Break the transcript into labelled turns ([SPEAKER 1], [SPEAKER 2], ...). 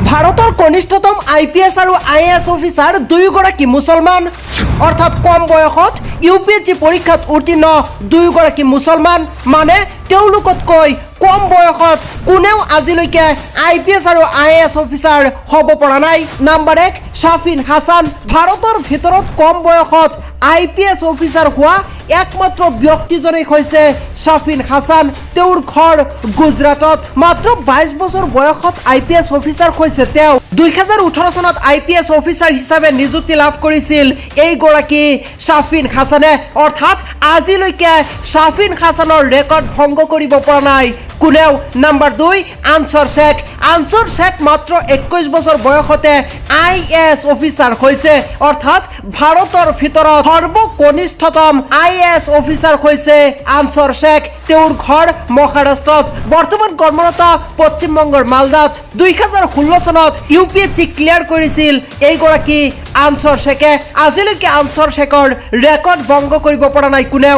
[SPEAKER 1] ভাৰতৰ কনিষ্ঠতম IPS আৰু IAS officer দুয়োগৰাকী মুছলমান অৰ্থাৎ কম বয়সত UPSC পৰীক্ষাত উত্তীৰ্ণ দুয়োগৰাকী মুছলমান মানে তেওঁলোকতকৈ কম বয়সত কোনেও আজিলৈকে IPS আৰু IAS অফিচাৰ হ'ব পৰা নাই। নাম্বাৰ 1 শাফিন হাসান ভাৰতৰ ভিতৰত কম বয়সত IPS অফিচাৰ হোৱা একমাত্ৰ ব্যক্তিজনেই হৈছে শাফিন হাসান। তেওঁৰ ঘৰ গুজৰাটত। মাত্ৰ 22 বছৰ বয়সত IPS অফিচাৰ হৈছে তেওঁ। 2018 চনত IPS অফিচাৰ হিচাপে নিযুক্তি লাভ কৰিছিল এইগৰাকী শাফিন হাসানে। অৰ্থাৎ আজিলৈকে শাফিন হাসানৰ ৰেকৰ্ড ভংগ কৰিব পৰা নাই কোনেও। নাম্বাৰ 2 আনছৰ শেখ। আনছৰ শেখ মাত্ৰ 21 বছৰ বয়সতে IAS অফিচাৰ হৈছে। অৰ্থাৎ ভাৰতৰ ভিতৰত সৰ্বকনিষ্ঠতম IAS অফিচাৰ হৈছে আনছৰ শেখ। তেওঁৰ ঘৰ মহাৰাষ্ট্ৰত, বৰ্তমান কৰ্মৰত পশ্চিমবংগৰ মালদাত। 2016 চনত UPSC ক্লিয়াৰ কৰিছিল এইগৰাকী আনছৰ শেখে। আজিলৈকে আনছৰ শেখৰ ৰেকৰ্ড ভংগ কৰিব পৰা নাই কোনেও।